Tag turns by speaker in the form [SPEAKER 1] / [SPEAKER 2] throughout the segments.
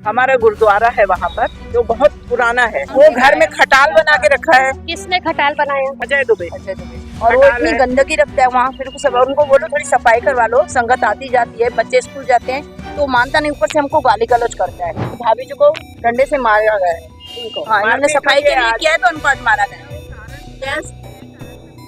[SPEAKER 1] हमारा गुरुद्वारा है वहाँ पर, जो बहुत पुराना है। वो घर में खटाल बना के रखा है।
[SPEAKER 2] किसने खटाल बनाया?
[SPEAKER 1] अजय दुबे।
[SPEAKER 3] और वो इतनी गंदगी रखता है वहाँ, फिर सब उनको बोलो थोड़ी सफाई करवा लो। संगत आती जाती है, बच्चे स्कूल जाते हैं तो मानता नहीं, ऊपर से हमको गाली गलौज करता है। भाभी जी को डंडे से मारा गया है इनको। हाँ, इन्होंने सफाई के लिए किया है तो उनको आज मारा गया।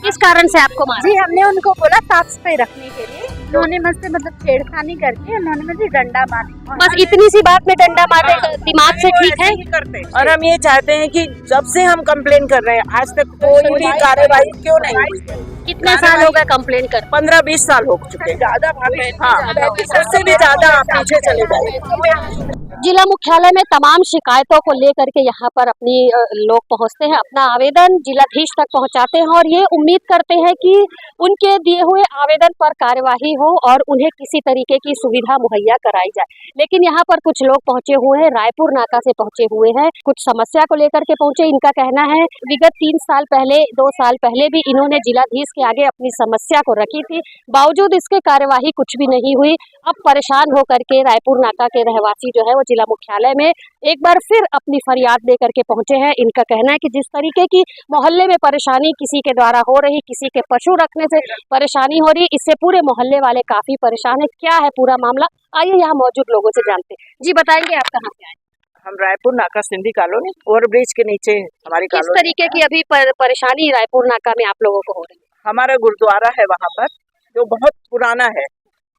[SPEAKER 2] किस कारण से आपको मारा?
[SPEAKER 4] जी, हमने उनको बोला साफ सफाई रखने के लिए, उन्होंने मुझसे मतलब छेड़खानी करके उन्होंने मुझे डंडा मारा।
[SPEAKER 2] बस इतनी सी बात में डंडा मारने का दिमाग से ठीक है?
[SPEAKER 1] करते। और हम ये चाहते हैं कि जब से हम कंप्लेन कर रहे हैं आज तक कोई भी कार्यवाही क्यों नहीं हुई?
[SPEAKER 2] कितने साल हो गए कंप्लेन कर?
[SPEAKER 1] 15-20 साल हो चुके हैं।
[SPEAKER 3] ज्यादा भाभी,
[SPEAKER 1] हाँ, सबसे भी ज्यादा आप पीछे चले जाए।
[SPEAKER 2] जिला मुख्यालय में तमाम शिकायतों को लेकर के यहाँ पर अपनी लोग पहुँचते हैं, अपना आवेदन जिलाधीश तक पहुँचाते हैं और ये उम्मीद करते हैं कि उनके दिए हुए आवेदन पर कार्यवाही हो और उन्हें किसी तरीके की सुविधा मुहैया कराई जाए। लेकिन यहाँ पर कुछ लोग पहुँचे हुए हैं, रायपुर नाका से पहुँचे हुए हैं, कुछ समस्या को लेकर के पहुँचे। इनका कहना है विगत 3 साल पहले 2 साल पहले भी इन्होंने जिलाधीश के आगे अपनी समस्या को रखी थी, बावजूद इसके कार्यवाही कुछ भी नहीं हुई। अब परेशान होकर के रायपुर नाका के रहवासी जो है वो जिला मुख्यालय में एक बार फिर अपनी फरियाद लेकर के पहुंचे हैं। इनका कहना है कि जिस तरीके की मोहल्ले में परेशानी किसी के द्वारा हो रही, किसी के पशु रखने से परेशानी हो रही, इससे पूरे मोहल्ले वाले काफी परेशान है। क्या है पूरा मामला, आइए यहाँ मौजूद लोगों से जानते हैं। जी बताएंगे आप कहाँ से आए?
[SPEAKER 1] हम रायपुर नाका सिंधी कॉलोनी, ओवरब्रिज के नीचे हमारी
[SPEAKER 2] किस
[SPEAKER 1] कॉलोनी।
[SPEAKER 2] तरीके की अभी परेशानी रायपुर नाका में आप लोगों को हो रही है?
[SPEAKER 1] हमारा गुरुद्वारा है वहाँ पर, जो बहुत पुराना है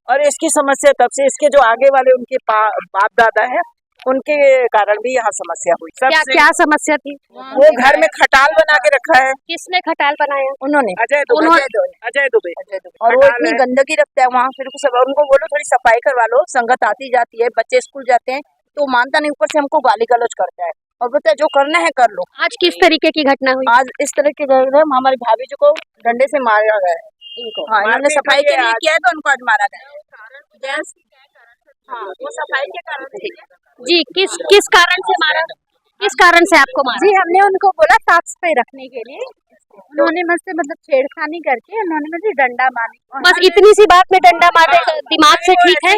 [SPEAKER 1] और इसकी समस्या तब से इसके जो आगे वाले उनके बाप दादा है उनके कारण भी यहाँ समस्या हुई।
[SPEAKER 2] क्या समस्या थी?
[SPEAKER 1] वो घर में खटाल बना के रखा है।
[SPEAKER 2] किसने खटाल बनाया?
[SPEAKER 3] उन्होंने
[SPEAKER 1] अजय दुबे।
[SPEAKER 3] और वो इतनी गंदगी रखता है वहाँ, फिर सब उनको बोलो थोड़ी सफाई करवा लो। संगत आती जाती है, बच्चे स्कूल जाते हैं तो मानता नहीं, ऊपर से हमको गाली गलौज करता है और बोलता है जो करना है कर लो।
[SPEAKER 2] आज किस तरीके की घटना हुई?
[SPEAKER 3] आज इस तरह की हमारी भाभी जी को डंडे से मारा गया है इनको। हाँ, इन्होंने सफाई के लिए किया है तो उनको आज मारा गया। हाँ, वो सफाई के कारण।
[SPEAKER 2] जी, किस कारण से मारा? किस कारण से आपको मारा?
[SPEAKER 4] जी, हमने उनको बोला साफ सफाई रखने के लिए, उन्होंने मुझसे मतलब छेड़खानी करके उन्होंने मुझे डंडा मारा।
[SPEAKER 2] बस इतनी सी बात में डंडा मारने का दिमाग से ठीक है?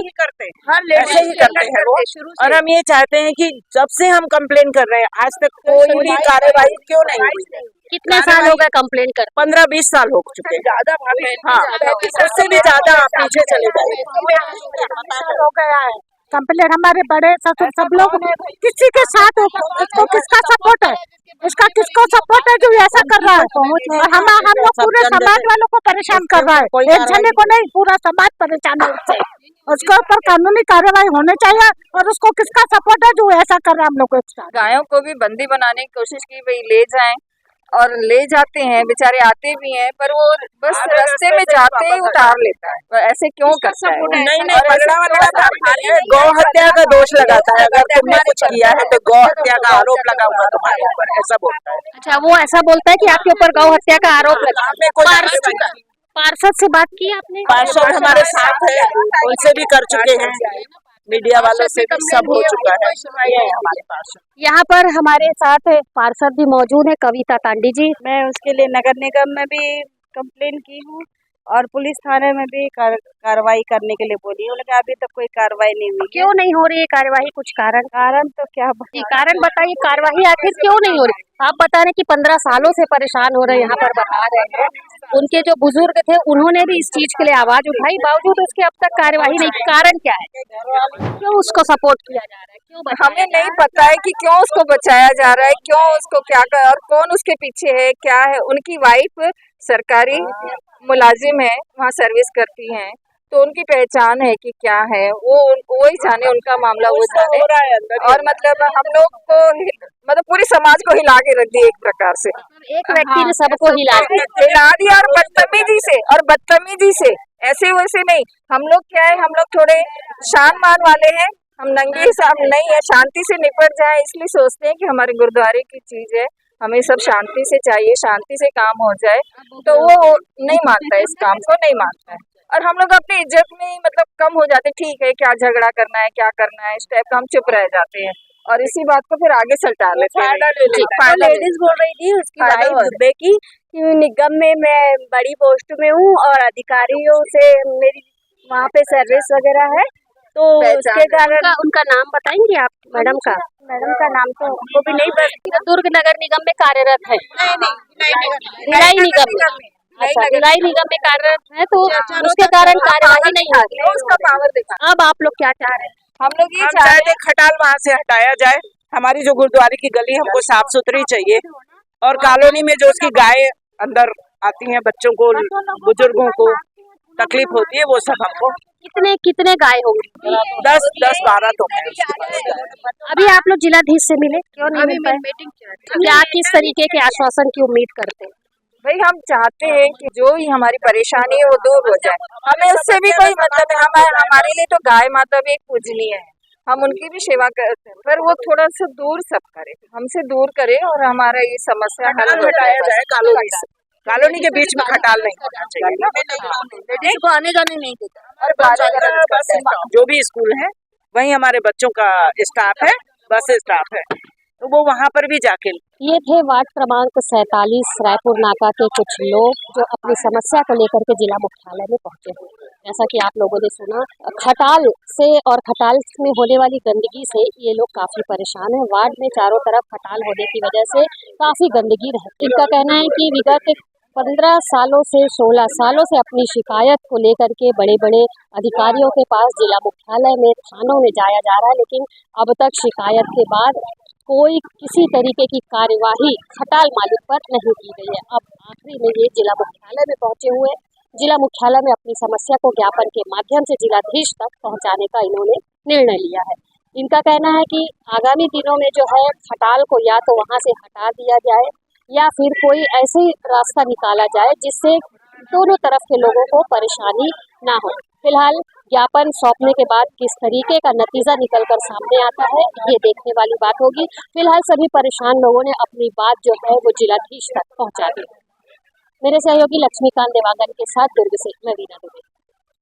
[SPEAKER 1] ऐसे ही करते हैं वो। और हम ये चाहते हैं कि जब से हम कंप्लेन कर रहे हैं आज तक कोई भी कार्यवाही क्यों नहीं हुई?
[SPEAKER 2] कितने साल हो गए कंप्लेन कर?
[SPEAKER 1] 15-20 साल हो चुके हैं।
[SPEAKER 3] ज्यादा भाभी,
[SPEAKER 1] हाँ, सबसे भी ज्यादा आप पीछे चले जाए।
[SPEAKER 4] हो गया है कंप्लेन। हमारे बड़े ससुर सब लोग किसी के साथ, इसको किसका सपोर्ट है, इसका किसको सपोर्ट है जो ऐसा कर रहा है? और हम लोग पूरे समाज वालों को परेशान कर रहा है, एक जने को नहीं, पूरा समाज परेशान है उससे। उसके ऊपर कानूनी कार्रवाई होनी चाहिए। और उसको किसका सपोर्ट है जो ऐसा कर रहा है हम लोग को?
[SPEAKER 5] गायों को भी बंदी बनाने की कोशिश की, भाई ले जाएं, और ले जाते हैं, बेचारे आते भी हैं, पर वो बस रास्ते में जाते ही उतार लेता है। तो ऐसे क्यों करता है?
[SPEAKER 1] नहीं, गौ हत्या का दोष लगाता है। अगर तुमने कुछ किया है तो गौ हत्या का आरोप लगा हुआ तुम्हारे ऊपर, ऐसा बोलता है।
[SPEAKER 2] अच्छा, वो ऐसा बोलता है कि आपके ऊपर गौ हत्या का आरोप लगा।
[SPEAKER 1] आपने कोई
[SPEAKER 2] पार्षद से बात की आपने?
[SPEAKER 1] पार्षद हमारे साथ है, उनसे भी कर चुके हैं, मीडिया वालों से भी सब हो चुका है। हमारे पास
[SPEAKER 2] यहाँ पर हमारे साथ पार्षद भी मौजूद है, कविता तांडी जी।
[SPEAKER 4] मैं उसके लिए नगर निगम में भी कंप्लेन की हूँ और पुलिस थाने में भी कार्रवाई करने के लिए बोली हूँ, लेकिन अभी तक कोई कार्रवाई नहीं हुई।
[SPEAKER 2] क्यों नहीं हो रही है कार्रवाई? कुछ कारण?
[SPEAKER 4] कारण तो क्या
[SPEAKER 2] कारण बताइए, कार्रवाई आखिर क्यों नहीं हो रही? आप बता रहे कि 15 सालों से परेशान हो रहे हैं, यहाँ पर बता रहे हैं उनके जो बुजुर्ग थे उन्होंने भी इस चीज के लिए आवाज उठाई, बावजूद उसके अब तक कार्यवाही नहीं। कारण क्या है? क्यों उसको सपोर्ट किया जा रहा है? क्यों
[SPEAKER 5] हमें नहीं पता है कि क्यों उसको बचाया जा रहा है, क्यों उसको क्या कर, और कौन उसके पीछे है, क्या है। उनकी वाइफ सरकारी मुलाजिम है, वहाँ सर्विस करती हैं, तो उनकी पहचान है कि क्या है, वो ही जाने, उनका मामला वो जाने। और मतलब हम लोग को, मतलब पूरे समाज को हिला के रख दिया एक प्रकार से।
[SPEAKER 2] एक व्यक्ति ने सबको हिला
[SPEAKER 5] दिया और बदतमीजी से ऐसे वैसे नहीं। हम लोग क्या है, हम लोग थोड़े शान मान वाले हैं, हम नंगे साम नहीं है, शांति से निपट जाए इसलिए सोचते हैं कि हमारे गुरुद्वारे की चीज है, हमें सब शांति से चाहिए, शांति से काम हो जाए। तो वो नहीं मानता है, इस काम को नहीं मानता है। और हम लोग अपनी इज्जत में मतलब कम हो जाते, ठीक है क्या झगड़ा करना है, क्या करना है, इस टाइप का हम चुप रह जाते हैं और इसी बात को फिर आगे सलटा लेते हैं।
[SPEAKER 4] लेडीज बोल रही थी उसकी वाइफ दुबे की, निगम में मैं बड़ी पोस्ट में हूँ और अधिकारियों से मेरी वहाँ पे सर्विस वगैरह है,
[SPEAKER 1] तो इसके कारण
[SPEAKER 2] उनका नाम बताएंगे आप मैडम का?
[SPEAKER 3] मैडम का नाम तो हमको भी नहीं पता।
[SPEAKER 2] दुर्ग नगर निगम में कार्यरत है। भिलाई निगम में। अच्छा, भिलाई निगम में कार्यरत है, तो उसके कारण कार्यवाही नहीं होगी।
[SPEAKER 5] उसका पावर दिखा।
[SPEAKER 2] अब आप लोग क्या चाह रहे हैं?
[SPEAKER 5] हम लोग ये
[SPEAKER 1] हम
[SPEAKER 5] चाह
[SPEAKER 1] चाहते हैं खटाल वहाँ से हटाया जाए। हमारी जो गुरुद्वारे की गली हमको साफ सुथरी चाहिए, और कॉलोनी में जो उसकी गाय अंदर आती हैं, बच्चों को, बुजुर्गों को तकलीफ होती है, वो सब हमको।
[SPEAKER 2] कितने गाय होंगे?
[SPEAKER 1] 10-12 तो है।
[SPEAKER 2] अभी आप लोग जिलाधीश से मिले, क्यों नहीं मिल पाए? क्या किस तरीके के आश्वासन की उम्मीद करते हैं?
[SPEAKER 5] भाई हम चाहते हैं कि जो ही हमारी परेशानी है वो दूर हो जाए। हमें उससे भी कोई मतलब है, हमारे लिए तो गाय माता भी एक पूजनीय है, हम उनकी भी सेवा करते हैं, पर वो थोड़ा सा दूर सब करे, हमसे दूर करे और हमारा ये समस्या हल हो
[SPEAKER 1] हटाया
[SPEAKER 5] जाए।
[SPEAKER 1] जाए कॉलोनी से। कॉलोनी के बीच में खटाल नहीं होना चाहिए।
[SPEAKER 3] लेडीज को आने जाने नहीं देता।
[SPEAKER 1] और बस जो भी स्कूल है वहीं हमारे बच्चों का स्टाफ है, बस स्टाफ है, तो वो वहाँ पर भी जाके।
[SPEAKER 2] ये थे वार्ड क्रमांक 47 रायपुर नाका के कुछ लोग जो अपनी समस्या को लेकर के जिला मुख्यालय में पहुंचे हुए। जैसा कि आप लोगों ने सुना, खटाल से और खटाल में होने वाली गंदगी से ये लोग काफी परेशान हैं। वार्ड में चारों तरफ खटाल होने की वजह से काफी गंदगी रहती है। इनका कहना है कि विगत 15 सालों से 16 सालों से अपनी शिकायत को लेकर के बड़े बड़े अधिकारियों के पास, जिला मुख्यालय में, थानों में जाया जा रहा है, लेकिन अब तक शिकायत के बाद कोई किसी तरीके की कार्यवाही खटाल मालिक पर नहीं की गई है। अब आखिरी में ये जिला मुख्यालय में पहुंचे हुए, जिला मुख्यालय में अपनी समस्या को ज्ञापन के माध्यम से जिलाधीश तक पहुंचाने का इन्होंने निर्णय लिया है। इनका कहना है कि आगामी दिनों में जो है खटाल को या तो वहां से हटा दिया जाए या फिर कोई ऐसे रास्ता निकाला जाए जिससे दोनों तरफ के लोगों को परेशानी ना हो। फिलहाल ज्ञापन सौंपने के बाद किस तरीके का नतीजा निकलकर सामने आता है, ये देखने वाली बात होगी। फिलहाल सभी परेशान लोगों ने अपनी बात जो है वो जिलाधीश तक पहुंचा दी। मेरे सहयोगी लक्ष्मीकांत देवांगन के साथ दुर्ग से मैं वीना दुबे।